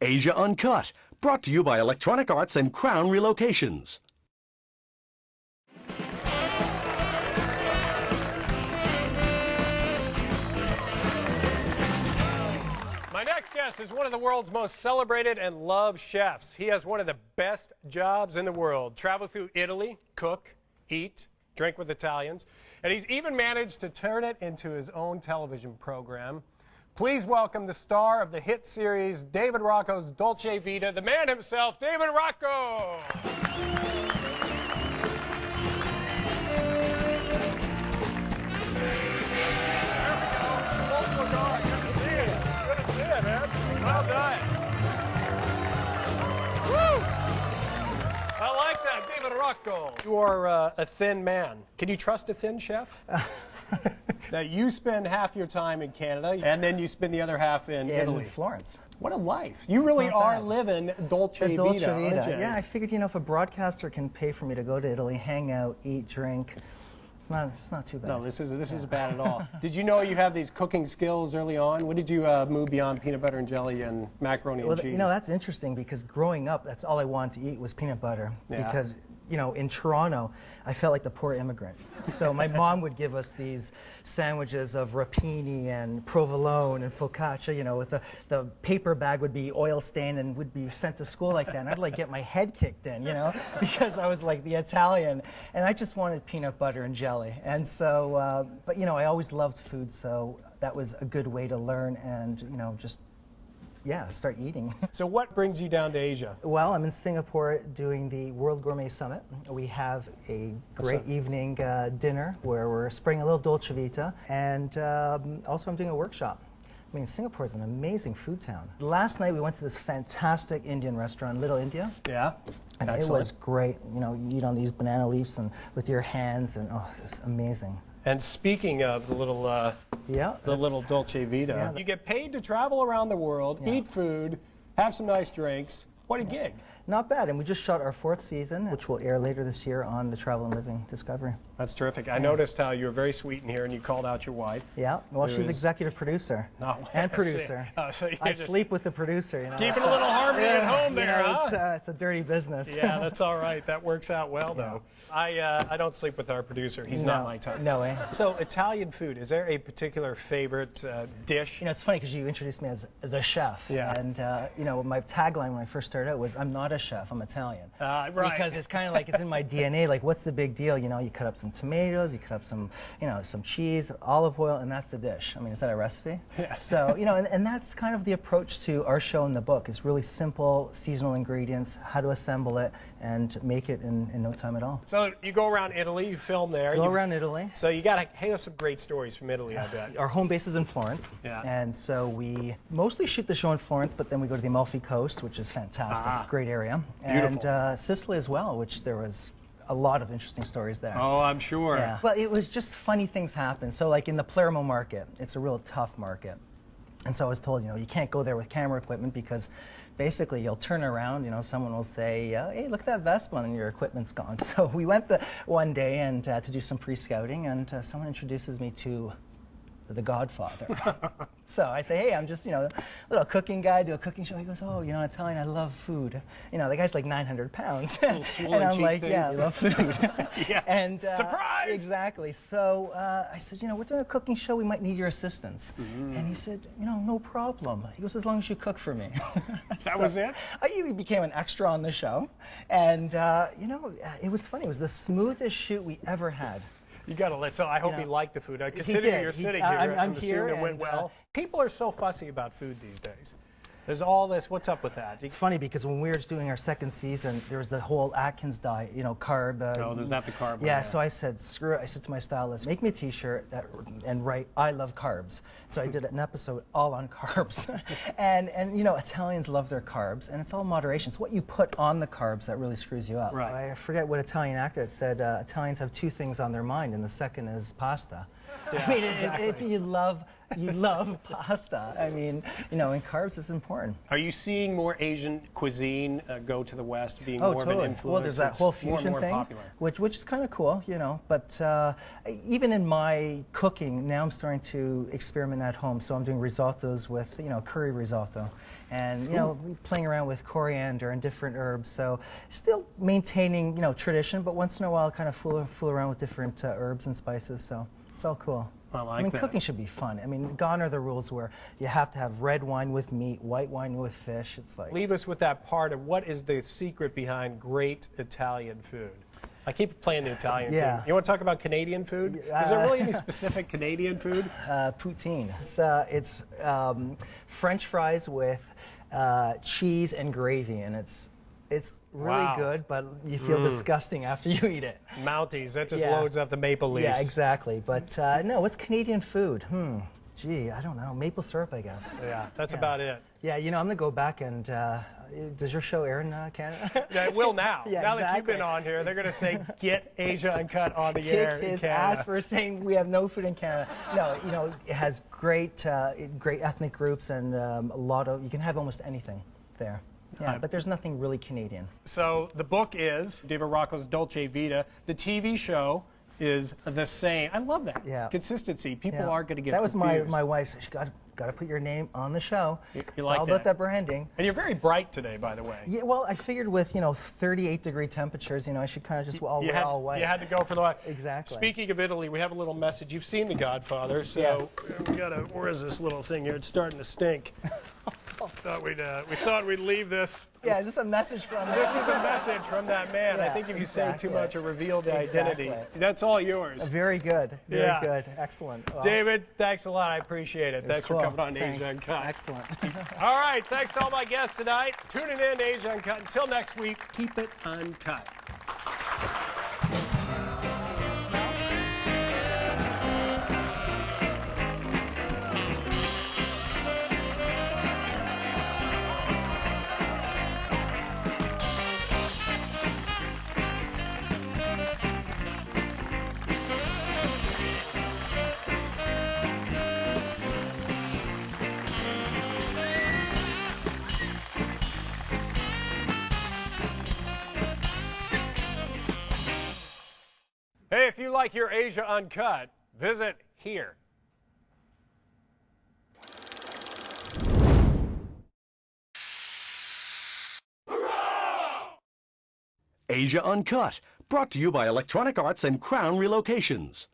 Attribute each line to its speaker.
Speaker 1: Asia Uncut, brought to you by Electronic Arts and Crown Relocations.
Speaker 2: My next guest is one of the world's most celebrated and loved chefs. He has one of the best jobs in the world. Travel through Italy, cook, eat, drink with Italians, and he's even managed to turn it into his own television program. Please welcome the star of the hit series David Rocco's Dolce Vita, the man himself, David Rocco. Well done. Woo! I like that, David Rocco. You are a thin man. Can you trust a thin chef? Now, you spend half your time in Canada, and then you spend the other half in Italy.
Speaker 3: Florence.
Speaker 2: What a life. You really are living Dolce Vita, aren't you?
Speaker 3: Yeah, I figured, you know, if a broadcaster can pay for me to go to Italy, hang out, eat, drink, it's not too bad.
Speaker 2: No, this isn't bad at all. Did you know you have these cooking skills early on? When did you move beyond peanut butter and jelly and macaroni and cheese?
Speaker 3: You know, that's interesting because growing up, that's all I wanted to eat was peanut butter.
Speaker 2: Yeah.
Speaker 3: Because, you know, in Toronto, I felt like the poor immigrant. So my mom would give us these sandwiches of rapini and provolone and focaccia, you know, with the paper bag would be oil stained and would be sent to school like that. And I'd like get my head kicked in, you know, because I was like the Italian. And I just wanted peanut butter and jelly. And so, but you know, I always loved food, so that was a good way to learn and, you know, just start eating.
Speaker 2: So what brings you down to Asia?
Speaker 3: Well, I'm in Singapore doing the World Gourmet Summit. We have a great evening dinner where we're spreading a little Dolce Vita, and also I'm doing a workshop. I mean, Singapore is an amazing food town. Last night we went to this fantastic Indian restaurant, Little India.
Speaker 2: Yeah.
Speaker 3: And it was great. You know, you eat on these banana leaves and with your hands, and oh, it was amazing.
Speaker 2: And speaking of the little little Dolce Vita, you get paid to travel around the world, eat food, have some nice drinks. What a gig.
Speaker 3: Not bad, and we just shot our 4th season, which will air later this year on the Travel and Living Discovery.
Speaker 2: That's terrific. I noticed how you were very sweet in here and you called out your wife.
Speaker 3: Yeah, well, she's executive producer and producer.
Speaker 2: So
Speaker 3: I sleep with the producer, you know.
Speaker 2: Keeping a little harmony at home there, huh?
Speaker 3: It's a dirty business.
Speaker 2: Yeah, that's all right. That works out well, though. I don't sleep with our producer. He's not my type.
Speaker 3: No way.
Speaker 2: So, Italian food, is there a particular favorite dish?
Speaker 3: You know, it's funny because you introduced me as the chef.
Speaker 2: Yeah.
Speaker 3: And, you know, my tagline when I first started out was, I'm not a chef, I'm Italian.
Speaker 2: Right.
Speaker 3: Because it's kind of like, it's in my DNA, like, what's the big deal? You know, you cut up some tomatoes, you cut up some, you know, some cheese, olive oil, and that's the dish. I mean, is that a recipe?
Speaker 2: Yeah.
Speaker 3: So, you know, and that's kind of the approach to our show in the book. It's really simple, seasonal ingredients, how to assemble it, and make it in no time at all.
Speaker 2: So you go around Italy, you film there.
Speaker 3: Go around Italy.
Speaker 2: So you got to hang up some great stories from Italy, I bet.
Speaker 3: Our home base is in Florence.
Speaker 2: Yeah.
Speaker 3: And so we mostly shoot the show in Florence, but then we go to the Amalfi Coast, which is fantastic, great area.
Speaker 2: Beautiful.
Speaker 3: And Sicily as well, which there was a lot of interesting stories there.
Speaker 2: Oh, I'm sure.
Speaker 3: Yeah. Well, it was just funny things happen. So like in the Palermo market, it's a real tough market. And so I was told, you know, you can't go there with camera equipment because basically you'll turn around, you know, someone will say, hey, look at that Vespa, and your equipment's gone. So we went one day and to do some pre-scouting, and someone introduces me to The Godfather. So I say, hey, I'm just, you know, a little cooking guy, do a cooking show. He goes, oh, you know, Italian, I love food. You know, the guy's like 900 pounds. And I'm like, yeah, I love food.
Speaker 2: Yeah.
Speaker 3: And
Speaker 2: surprise!
Speaker 3: Exactly. So I said, you know, we're doing a cooking show. We might need your assistance. And he said, you know, no problem. He goes, as long as you cook for me.
Speaker 2: That was it?
Speaker 3: I became an extra on the show. And, you know, it was funny. It was the smoothest shoot we ever had.
Speaker 2: You got to let. So I hope he liked the food. Considering you're sitting here, I'm assuming it went well. People are so fussy about food these days. There's all this. What's up with that?
Speaker 3: It's funny because when we were doing our 2nd season, there was the whole Atkins diet, you know, carb.
Speaker 2: No, there's not the carb.
Speaker 3: Yeah, so I said, screw it. I said to my stylist, make me a T-shirt and write, I love carbs. So I did an episode all on carbs. and you know, Italians love their carbs, and it's all moderation. It's what you put on the carbs that really screws you up.
Speaker 2: Right.
Speaker 3: I forget what Italian actor said, Italians have 2 things on their mind, and the second is pasta.
Speaker 2: Yeah,
Speaker 3: I mean,
Speaker 2: exactly.
Speaker 3: you love You love pasta. I mean, you know, and carbs is important.
Speaker 2: Are you seeing more Asian cuisine go to the West, being
Speaker 3: Oh,
Speaker 2: more
Speaker 3: totally.
Speaker 2: of an influence?
Speaker 3: Well, there's that whole
Speaker 2: It's more and
Speaker 3: fusion
Speaker 2: more
Speaker 3: thing,
Speaker 2: popular.
Speaker 3: which is kind of cool, you know. But even in my cooking, now I'm starting to experiment at home. So I'm doing risottos with, you know, curry risotto, and you know, playing around with coriander and different herbs. So still maintaining, you know, tradition, but once in a while, kind of fool around with different herbs and spices. So it's all cool.
Speaker 2: I
Speaker 3: mean,
Speaker 2: that.
Speaker 3: cooking should be fun. I mean, gone are the rules where you have to have red wine with meat, white wine with fish. It's like...
Speaker 2: Leave us with that part of what is the secret behind great Italian food? I keep playing the Italian thing. You want to talk about Canadian food? Is there really any specific Canadian food?
Speaker 3: Poutine. It's French fries with cheese and gravy, and it's really good, but you feel disgusting after you eat it.
Speaker 2: Mounties, that just loads up the maple leaves.
Speaker 3: Yeah, exactly. But no, what's Canadian food? Gee, I don't know. Maple syrup, I guess.
Speaker 2: Yeah, that's about it.
Speaker 3: Yeah, you know, I'm going to go back and, does your show air in Canada?
Speaker 2: Yeah, it will now.
Speaker 3: Yeah,
Speaker 2: now that you've been on here, they're going to say, get Asia Uncut on the air in Canada.
Speaker 3: Kick his ass for saying we have no food in Canada. No, you know, it has great ethnic groups and a lot of, you can have almost anything there. Yeah, but there's nothing really Canadian.
Speaker 2: So the book is David Rocco's Dolce Vita. The TV show is the same. I love that.
Speaker 3: Yeah.
Speaker 2: Consistency. People are going to get
Speaker 3: That was
Speaker 2: confused.
Speaker 3: my wife's. She got to put your name on the show.
Speaker 2: You
Speaker 3: It's
Speaker 2: like
Speaker 3: all about that branding.
Speaker 2: And you're very bright today, by the way.
Speaker 3: Yeah, well, I figured with, you know, 38-degree temperatures, you know, I should kind of just wear all white.
Speaker 2: You had to go for the white.
Speaker 3: Exactly.
Speaker 2: Speaking of Italy, we have a little message. You've seen The Godfather, so
Speaker 3: Yes.
Speaker 2: we got to, where is this little thing here? It's starting to stink. We thought we'd leave this.
Speaker 3: Yeah, is this a message from...
Speaker 2: This is a message from that man.
Speaker 3: Yeah,
Speaker 2: I think if you say too much, it revealed the identity.
Speaker 3: Exactly.
Speaker 2: That's all yours.
Speaker 3: Very good. Very good. Excellent. Well,
Speaker 2: David, thanks a lot. I appreciate it. Thanks for coming on to Asia Uncut.
Speaker 3: Excellent.
Speaker 2: All right, thanks to all my guests tonight. Tuning in to Asia Uncut. Until next week, keep it uncut. Hey, if you like your Asia Uncut, visit here.
Speaker 1: Asia Uncut, brought to you by Electronic Arts and Crown Relocations.